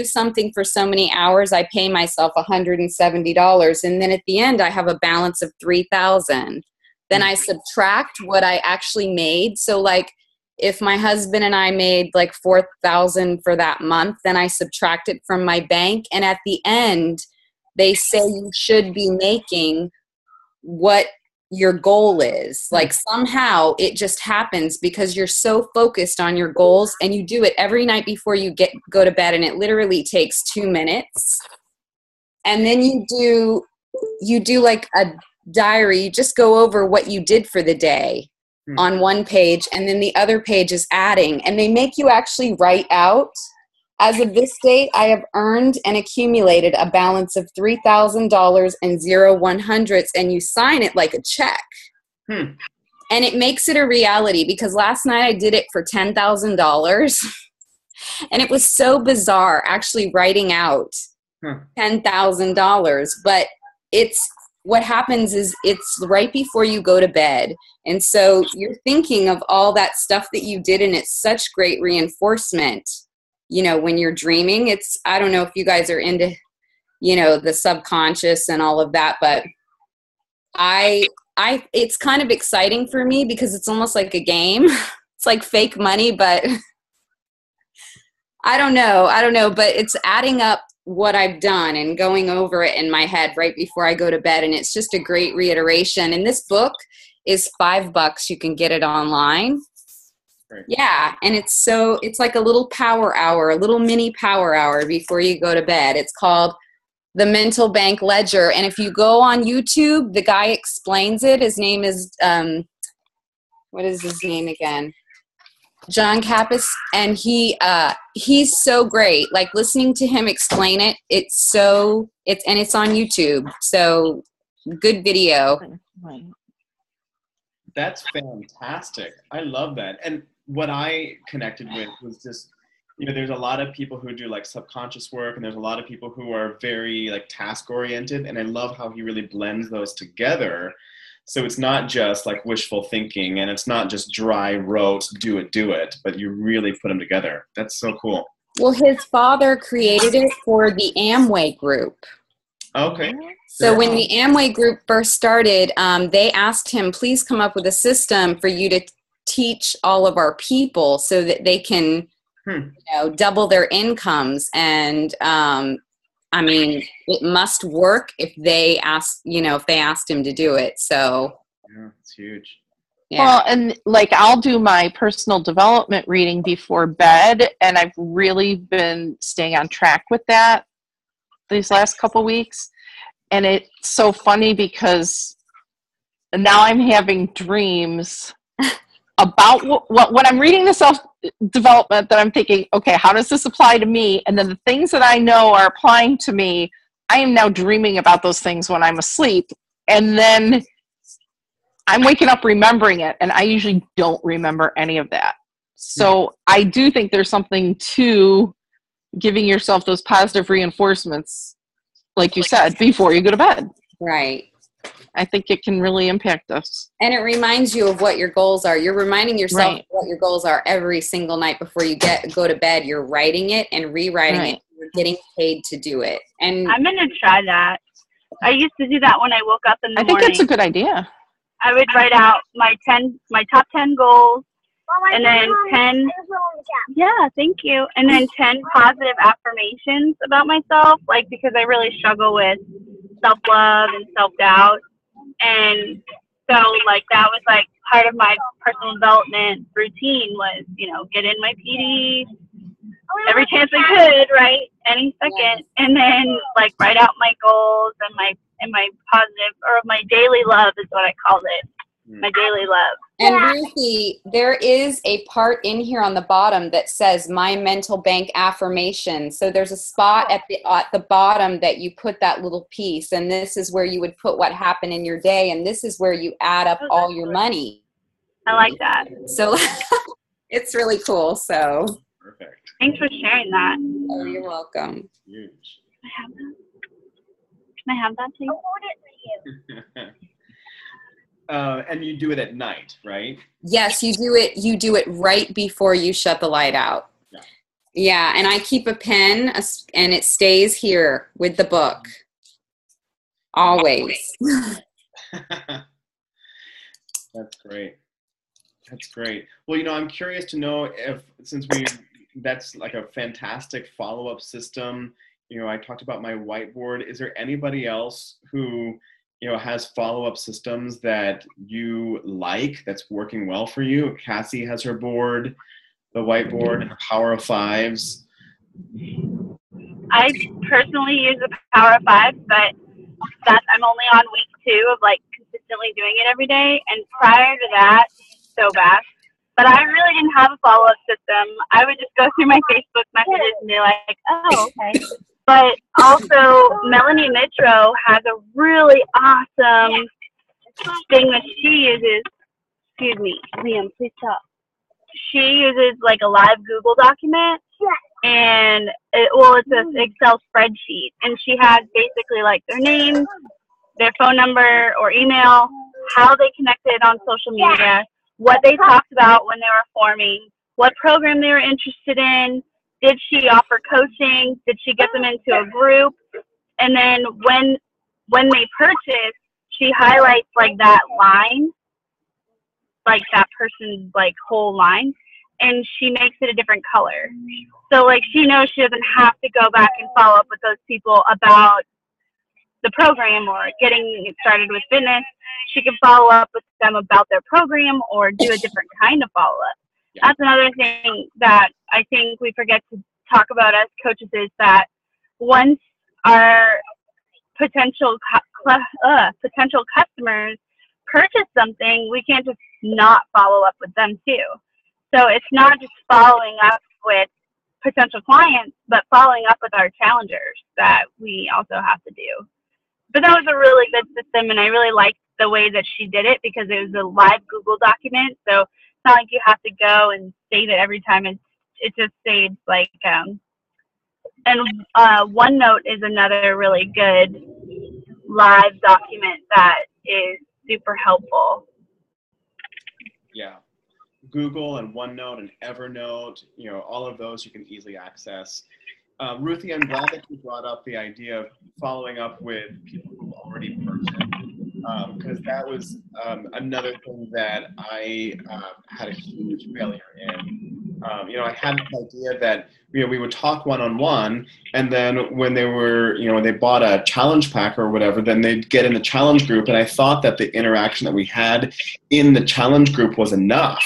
something for so many hours, I pay myself $170. And then at the end, I have a balance of $3,000. Then I subtract what I actually made. So, like, if my husband and I made like $4,000 for that month, then I subtract it from my bank. And at the end, they say you should be making what your goal is. Like, somehow it just happens because you're so focused on your goals, and you do it every night before you go to bed, and it literally takes 2 minutes. And then you do like a diary. You just go over what you did for the day on one page, and then the other page is adding, and they make you actually write out, as of this date, I have earned and accumulated a balance of $3,000 and 0 100s, and you sign it like a check. and it makes it a reality, because last night I did it for $10,000 and it was so bizarre actually writing out $10,000. But it's what happens is it's right before you go to bed. And so you're thinking of all that stuff that you did, and it's such great reinforcement, you know, when you're dreaming. It's, I don't know if you guys are into, you know, the subconscious and all of that, but it's kind of exciting for me because it's almost like a game. It's like fake money, but I don't know, but it's adding up what I've done and going over it in my head right before I go to bed. And it's just a great reiteration. And this book is $5. You can get it online. Great. Yeah. And it's like a little power hour, a little mini power hour before you go to bed. It's called The Mental Bank Ledger. And if you go on YouTube, the guy explains it. His name is, what is his name again? John Kappas. And he's so great. Like, listening to him explain it, it's on YouTube. So good video. That's fantastic. I love that. And what I connected with was just, you know, there's a lot of people who do like subconscious work, and there's a lot of people who are very like task oriented. And I love how he really blends those together. So it's not just like wishful thinking, and it's not just dry rote, do it, but you really put them together. That's so cool. Well, his father created it for the Amway group. Okay. So when the Amway group first started, they asked him, please come up with a system for you to teach all of our people so that they can, you know, double their incomes. And I mean, it must work if they asked him to do it. So yeah, it's huge. Yeah. Well, and like, I'll do my personal development reading before bed, and I've really been staying on track with that these last couple weeks. And it's so funny because now I'm having dreams about when I'm reading the self-development, that I'm thinking, okay, how does this apply to me? And then the things that I know are applying to me, I am now dreaming about those things when I'm asleep. And then I'm waking up remembering it, and I usually don't remember any of that. So I do think there's something to giving yourself those positive reinforcements, like you said, before you go to bed. Right. I think it can really impact us. And it reminds you of what your goals are. You're reminding yourself Right. of what your goals are every single night before you go to bed. You're writing it and rewriting it. You're getting paid to do it. And I'm going to try that. I used to do that when I woke up in the I think morning. that's a good idea. I would write out my top 10 goals, and then 10, yeah, thank you, and then 10 positive affirmations about myself, like, because I really struggle with self-love and self-doubt. And so, like, that was like part of my personal development routine was, you know, get in my PD every chance I could, right? Any second. And then, like, write out my goals and my positive, or my daily love is what I called it. My daily love. And Ruthie, there is a part in here on the bottom that says my mental bank affirmation. So there's a spot at the bottom that you put that little piece, and this is where you would put what happened in your day, and this is where you add up all your money. I like that. So it's really cool. So Perfect. Thanks for sharing that. oh, you're welcome. Huge. Can I have that, please? I'll hold it for you. And you do it at night, right? Yes, you do it right before you shut the light out. Yeah. Yeah, and I keep a pen, and it stays here with the book. Always. That's great. That's great. Well, you know, I'm curious to know if, that's like a fantastic follow-up system. You know, I talked about my whiteboard. Is there anybody else who, you know, has follow-up systems that you like, that's working well for you? Cassie has her board, the whiteboard, and the Power of Fives. I personally use the Power of Five, but I'm only on week 2 of like consistently doing it every day. And prior to that, so bad. But I really didn't have a follow-up system. I would just go through my Facebook messages and be like, oh, okay. But also, Melanie Mitro has a really awesome thing that she uses. excuse me, Liam, please stop. She uses like a live Google document, and it's an Excel spreadsheet, and she has basically like their name, their phone number or email, how they connected on social media, what they talked about when they were forming, what program they were interested in, did she offer coaching, did she get them into a group, and then when they purchase, she highlights like that line, like that person's like whole line, and she makes it a different color. So like she knows she doesn't have to go back and follow up with those people about the program or getting started with fitness. She can follow up with them about their program or do a different kind of follow up. Yeah. That's another thing that I think we forget to talk about as coaches, is that once our potential customers purchase something, we can't just not follow up with them too. So it's not just following up with potential clients, but following up with our challengers that we also have to do. But that was a really good system, and I really liked the way that she did it because it was a live Google document. So it's not like you have to go and save it every time. It just saves like, and OneNote is another really good live document that is super helpful. Yeah. Google and OneNote and Evernote, all of those you can easily access. Ruthie, I'm glad that you brought up the idea of following up with people who already purchased, because that was another thing that I had a huge failure in. I had this idea that we would talk one-on-one, and then when they were, when they bought a challenge pack or whatever, then they'd get in the challenge group, and I thought that the interaction that we had in the challenge group was enough.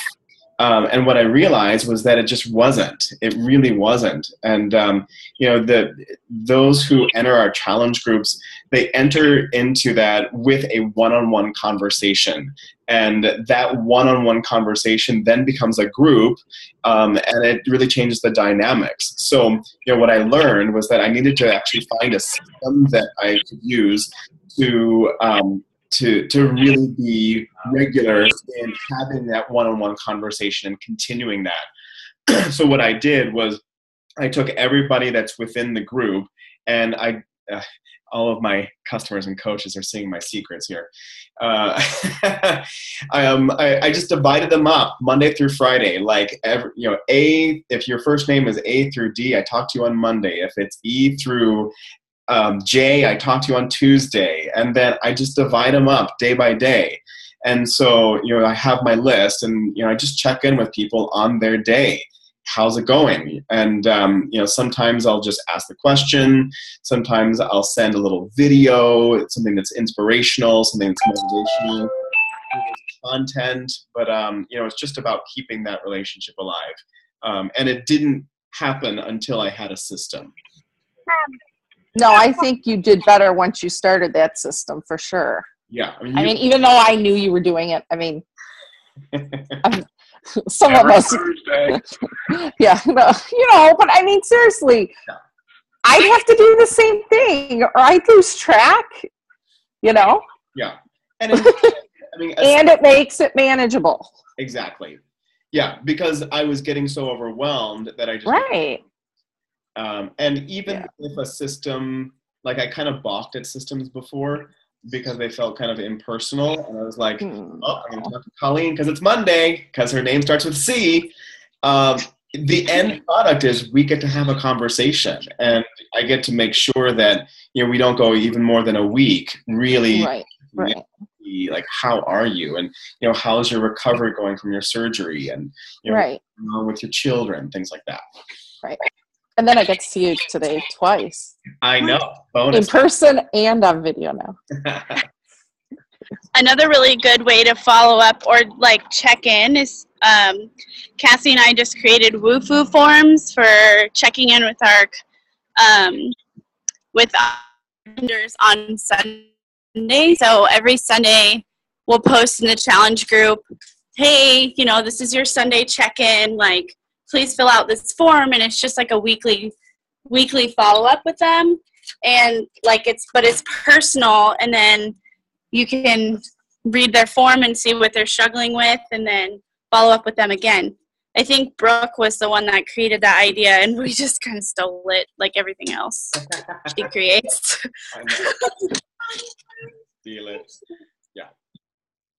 And what I realized was that it just wasn't. It really wasn't. And those who enter our challenge groups, they enter into that with a one-on-one conversation, and that one-on-one conversation then becomes a group, and it really changes the dynamics. So what I learned was that I needed to actually find a system that I could use to really be regular in having that one-on-one conversation and continuing that. So what I did was I took everybody that's within the group, and all of my customers and coaches are seeing my secrets here. I just divided them up Monday through Friday. Like if your first name is A through D, I talk to you on Monday. If it's E through J, I talk to you on Tuesday, and then I just divide them up day by day. And so, I have my list, and, I just check in with people on their day. How's it going? And, sometimes I'll just ask the question. Sometimes I'll send a little video, something that's inspirational, something that's motivational, content. But, it's just about keeping that relationship alive. And it didn't happen until I had a system. No, I think you did better once you started that system, for sure. Yeah. I mean, even though I knew you were doing it, some of us. Yeah, but I mean, seriously, yeah. I'd have to do the same thing, or I'd lose track, Yeah. And and it makes it manageable. Exactly. Yeah, because I was getting so overwhelmed that I just... Right. And even if a system, like I kind of balked at systems before because they felt kind of impersonal. And I was like, I'm going to talk to Colleen because it's Monday, because her name starts with C. The end product is we get to have a conversation, and I get to make sure that, we don't go even more than a week, really. Right. Like, how are you? And, how's your recovery going from your surgery? And, right. what's going on with your children, things like that. Right. And then I get to see you today twice. I know. Bonus. In person and on video now. Another really good way to follow up or like check in is Cassie and I just created WooFoo forms for checking in with our vendors on Sunday. So every Sunday we'll post in the challenge group, hey, this is your Sunday check-in, like, please fill out this form, and it's just like a weekly follow-up with them, and like it's personal, and then you can read their form and see what they're struggling with, and then follow up with them again. I think Brooke was the one that created that idea, and we just kind of stole it like everything else she creates. Steal it. Yeah.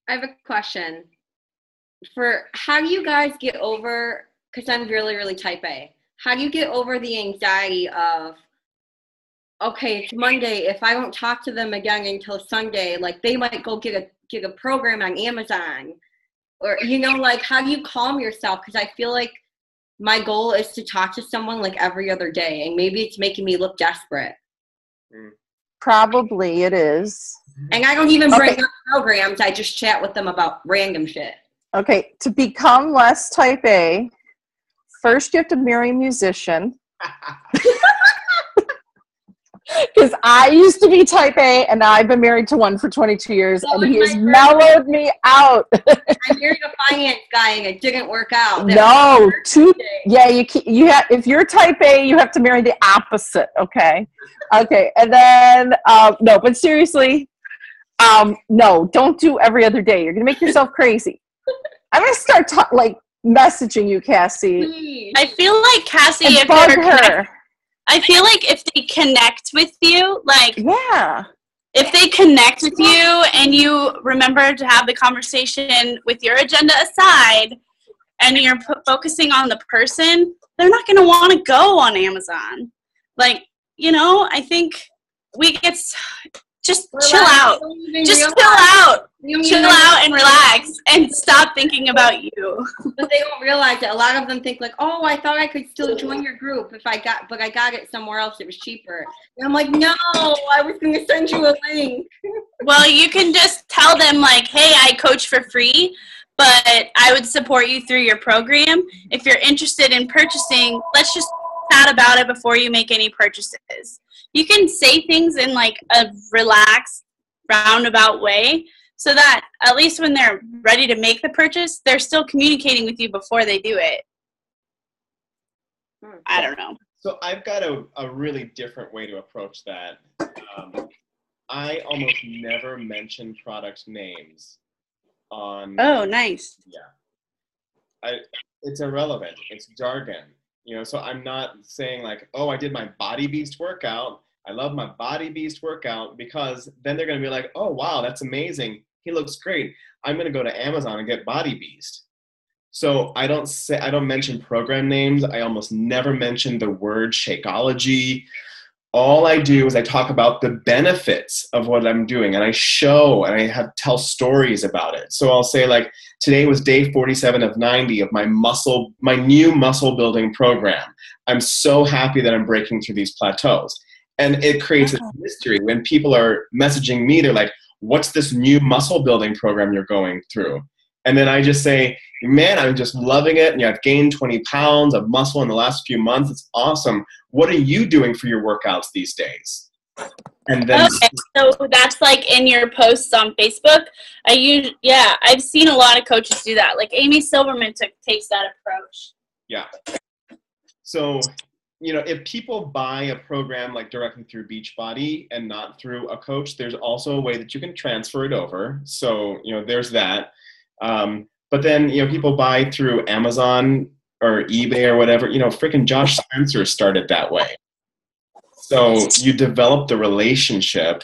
I have a question. For how do you guys get over, because I'm really, really type A, how do you get over the anxiety of, okay, it's Monday, if I don't talk to them again until Sunday, like they might go get a program on Amazon? Or, you know, like, how do you calm yourself? Because I feel like my goal is to talk to someone like every other day, and maybe it's making me look desperate. Probably it is. And I don't even bring up programs. I just chat with them about random shit. Okay, to become less type A, first you have to marry a musician. Because I used to be type A, and I've been married to one for 22 years, and he has mellowed me out. I married a finance guy, and it didn't work out. No, you have. If you're type A, you have to marry the opposite. Okay, and then no, but seriously, no, don't do every other day. You're gonna make yourself crazy. I'm gonna start messaging you, Cassie. I feel like Cassie, and bug her. I feel like if they connect with you, like, yeah, if they connect with you and you remember to have the conversation with your agenda aside and you're focusing on the person, they're not going to want to go on Amazon. Like, you know, I think we get just chill out. Just chill out. Chill out and relax and stop thinking about you. But they don't realize that a lot of them think like, oh, I thought I could still join your group but I got it somewhere else. It was cheaper. And I'm like, no, I was going to send you a link. Well, you can just tell them like, hey, I coach for free, but I would support you through your program. If you're interested in purchasing, let's just chat about it before you make any purchases. You can say things in like a relaxed, roundabout way so that at least when they're ready to make the purchase, they're still communicating with you before they do it. I don't know. So I've got a really different way to approach that. I almost never mention product names on. Oh, nice. Yeah. It's irrelevant. It's jargon. You know, so I'm not saying like, oh, I did my Body Beast workout. I love my Body Beast workout, because then they're going to be like, oh, wow, that's amazing. He looks great. I'm going to go to Amazon and get Body Beast. So I don't mention program names. I almost never mention the word Shakeology. All I do is I talk about the benefits of what I'm doing, and I show and I tell stories about it. So I'll say like, today was day 47 of 90 of my new muscle building program. I'm so happy that I'm breaking through these plateaus. And it creates a mystery. When people are messaging me, they're like, what's this new muscle building program you're going through? And then I just say, man, I'm just loving it. And I've gained 20 pounds of muscle in the last few months. It's awesome. What are you doing for your workouts these days? And then so that's like in your posts on Facebook. I've seen a lot of coaches do that. Like Amy Silverman takes that approach. Yeah. So, you know, if people buy a program like directly through Beachbody and not through a coach, there's also a way that you can transfer it over. So, you know, there's that. But then, you know, people buy through Amazon or eBay or whatever. You know, freaking Josh Spencer started that way. So you develop the relationship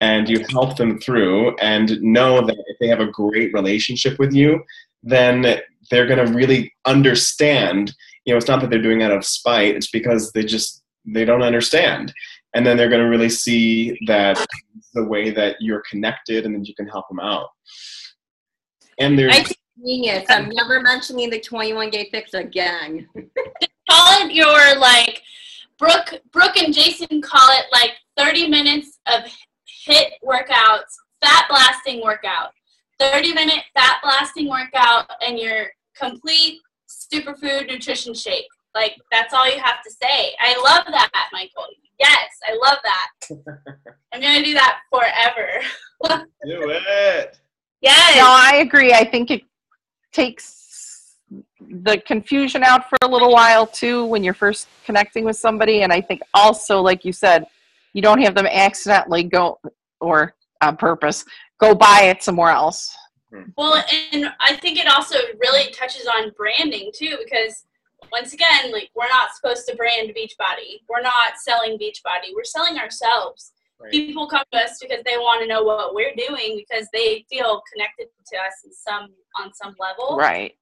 and you help them through, and know that if they have a great relationship with you, then they're going to really understand. You know, it's not that they're doing it out of spite. It's because they don't understand. And then they're going to really see that the way that you're connected, and then you can help them out. And there's genius. I'm never mentioning the 21-day fix again. Call it your, like, Brooke and Jason call it like 30 minutes of HIIT workouts, fat blasting workout. 30-minute fat blasting workout and your complete superfood nutrition shake. Like, that's all you have to say. I love that, Michael. Yes, I love that. I'm going to do that forever. Do it. Yes. No, I agree. I think it takes the confusion out for a little while too when you're first connecting with somebody. And I think also, like you said, you don't have them accidentally go, or on purpose. Go buy it somewhere else. Well, and I think it also really touches on branding too, because once again, like, we're not supposed to brand Beachbody. We're not selling Beachbody. We're selling ourselves. Right. People come to us because they want to know what we're doing because they feel connected to us on some level. Right.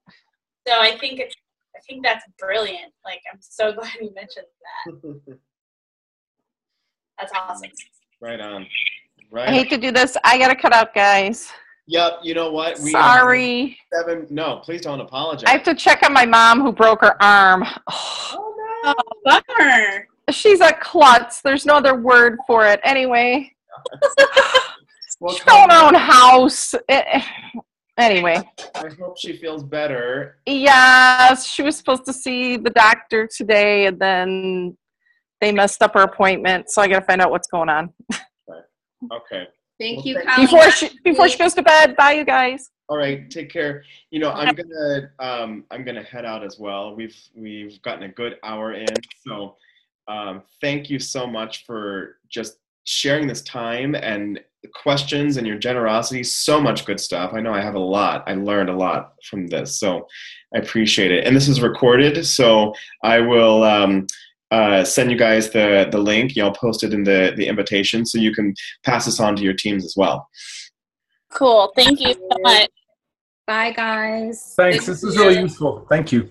So I think that's brilliant. Like, I'm so glad you mentioned that. That's awesome. Right on. Right. I hate to do this. I gotta cut out, guys. Yep. You know what? Sorry. No, please don't apologize. I have to check on my mom who broke her arm. Oh, no. Oh, bummer. She's a klutz. There's no other word for it. Anyway. Well, she owned her own house. Anyway. I hope she feels better. Yes. She was supposed to see the doctor today, and then they messed up her appointment. So I got to find out what's going on. Okay. Thank you, before she goes to bed. Bye, you guys. All right, take care. You know, I'm gonna head out as well. We've gotten a good hour in, so thank you so much for just sharing this time and the questions and your generosity. So much good stuff. I know I learned a lot from this, so I appreciate it. And this is recorded, so I will send you guys the link. I'll post it in the invitation so you can pass this on to your teams as well. Cool. Thank you so much. Bye, guys. Thanks. This is really useful. Thank you.